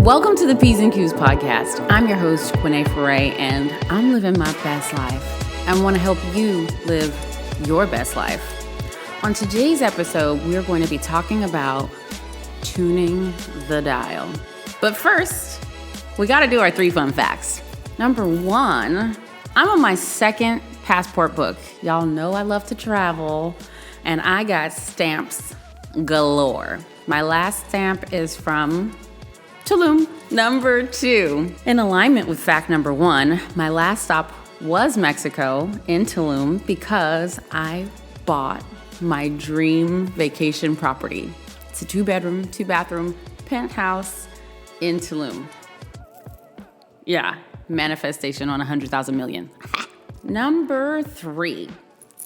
Welcome to the P's and Q's podcast. I'm your host, Quinée Foray, and I'm living my best life and want to help you live your best life. On today's episode, we're going to be talking about tuning the dial. But first, we got to do our 3 fun facts. Number 1, I'm on my second passport book. Y'all know I love to travel, and I got stamps galore. My last stamp is from Tulum. Number 2, in alignment with fact number 1, my last stop was Mexico in Tulum because I bought my dream vacation property. It's a 2-bedroom, 2-bathroom penthouse in Tulum. Yeah, manifestation on 100,000 million. Number 3,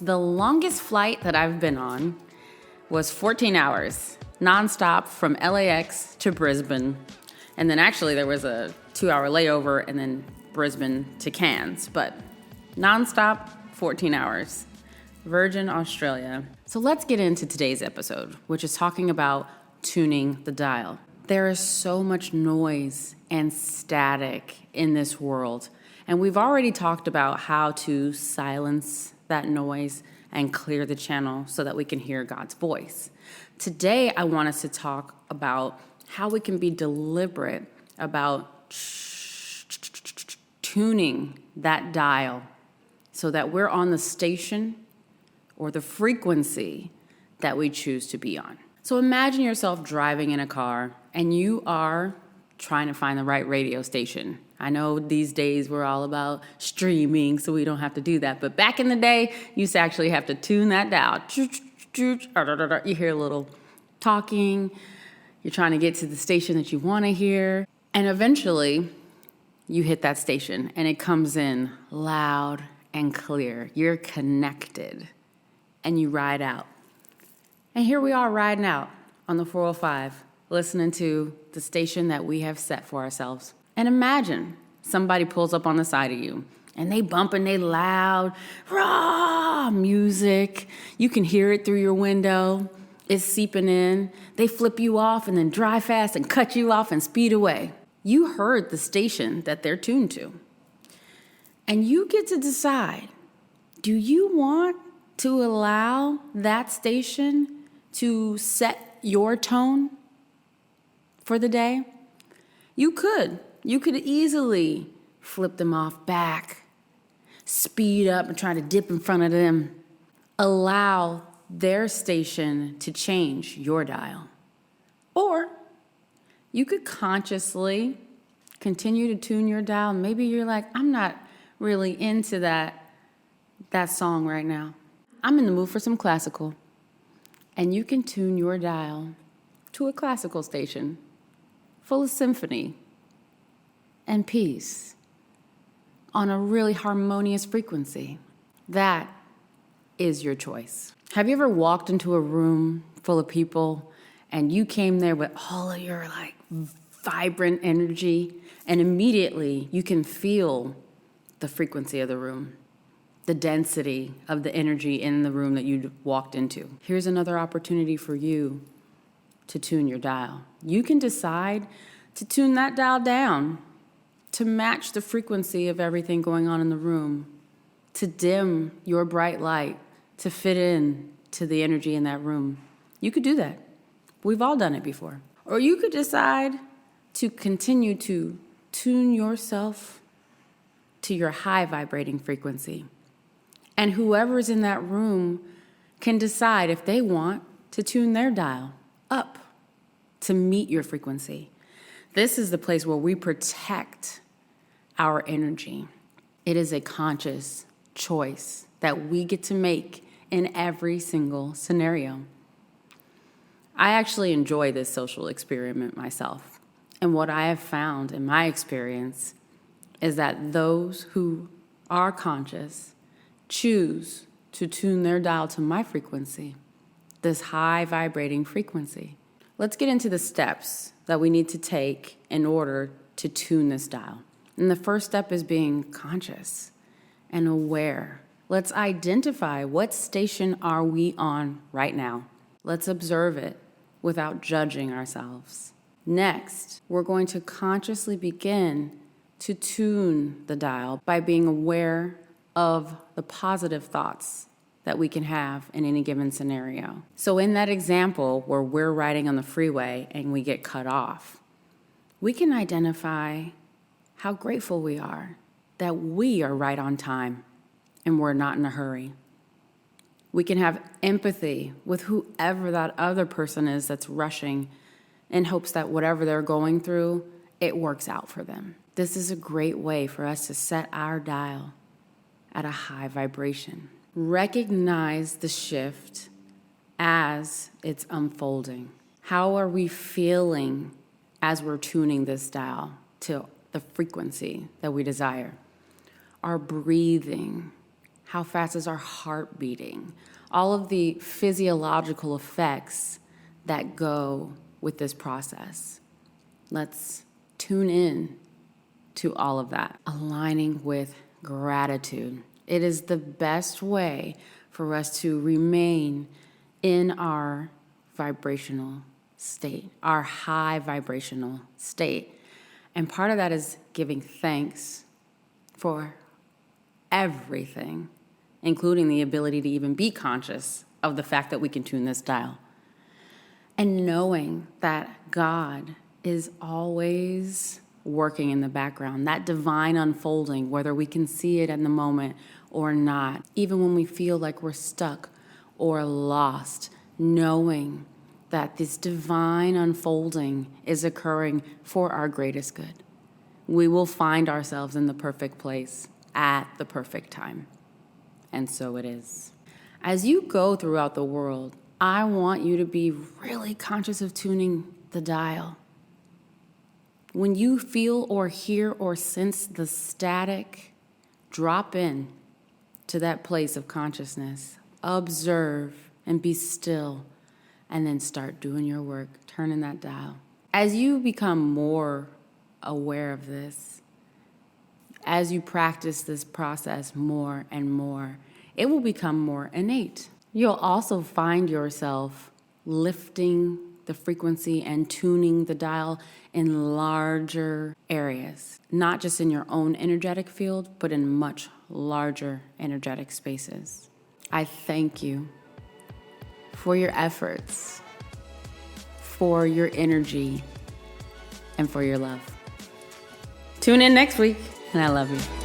the longest flight that I've been on was 14 hours, nonstop from LAX to Brisbane. And then actually there was a 2-hour layover and then Brisbane to Cairns, but nonstop 14 hours, Virgin Australia. So let's get into today's episode, which is talking about tuning the dial. There is so much noise and static in this world. And we've already talked about how to silence that noise and clear the channel so that we can hear God's voice. Today, I want us to talk about how we can be deliberate about tuning that dial so that we're on the station or the frequency that we choose to be on. So imagine yourself driving in a car and you are trying to find the right radio station. I know these days we're all about streaming, so we don't have to do that. But back in the day, you used to actually have to tune that dial. You hear a little talking. You're trying to get to the station that you want to hear. And eventually, you hit that station, and it comes in loud and clear. You're connected, and you ride out. And here we are riding out on the 405, listening to the station that we have set for ourselves. And imagine somebody pulls up on the side of you, and they bumping they loud, raw music. You can hear it through your window. It's seeping in. They flip you off and then drive fast and cut you off and speed away. You heard the station that they're tuned to. And you get to decide, do you want to allow that station to set your tone for the day? You could. You could easily flip them off back, speed up and try to dip in front of them. Allow their station to change your dial. Or you could consciously continue to tune your dial. Maybe you're like, I'm not really into that song right now. I'm in the mood for some classical. And you can tune your dial to a classical station full of symphony and peace on a really harmonious frequency. That is your choice. Have you ever walked into a room full of people and you came there with all of your vibrant energy, and immediately you can feel the frequency of the room, the density of the energy in the room that you walked into? Here's another opportunity for you to tune your dial. You can decide to tune that dial down to match the frequency of everything going on in the room, to dim your bright light to fit in to the energy in that room. You could do that. We've all done it before. Or you could decide to continue to tune yourself to your high vibrating frequency. And whoever's in that room can decide if they want to tune their dial up to meet your frequency. This is the place where we protect our energy. It is a conscious choice that we get to make in every single scenario. I actually enjoy this social experiment myself. And what I have found in my experience is that those who are conscious choose to tune their dial to my frequency, this high vibrating frequency. Let's get into the steps that we need to take in order to tune this dial. And the first step is being conscious and aware. Let's identify what station are we on right now. Let's observe it without judging ourselves. Next, we're going to consciously begin to tune the dial by being aware of the positive thoughts that we can have in any given scenario. So in that example where we're riding on the freeway and we get cut off, we can identify how grateful we are that we are right on time and we're not in a hurry. We can have empathy with whoever that other person is that's rushing in hopes that whatever they're going through, it works out for them. This is a great way for us to set our dial at a high vibration. Recognize the shift as it's unfolding. How are we feeling as we're tuning this dial to the frequency that we desire? Our breathing, how fast is our heart beating? All of the physiological effects that go with this process. Let's tune in to all of that. Aligning with gratitude. It is the best way for us to remain in our vibrational state, our high vibrational state. And part of that is giving thanks for everything, including the ability to even be conscious of the fact that we can tune this dial. And knowing that God is always working in the background, that divine unfolding, whether we can see it in the moment or not, even when we feel like we're stuck or lost, knowing that this divine unfolding is occurring for our greatest good. We will find ourselves in the perfect place at the perfect time. And so it is. As you go throughout the world, I want you to be really conscious of tuning the dial. When you feel or hear or sense the static, drop in to that place of consciousness. Observe and be still, and then start doing your work, turning that dial. As you become more aware of this, as you practice this process more and more, it will become more innate. You'll also find yourself lifting the frequency and tuning the dial in larger areas, not just in your own energetic field, but in much larger energetic spaces. I thank you for your efforts, for your energy, and for your love. Tune in next week, and I love you.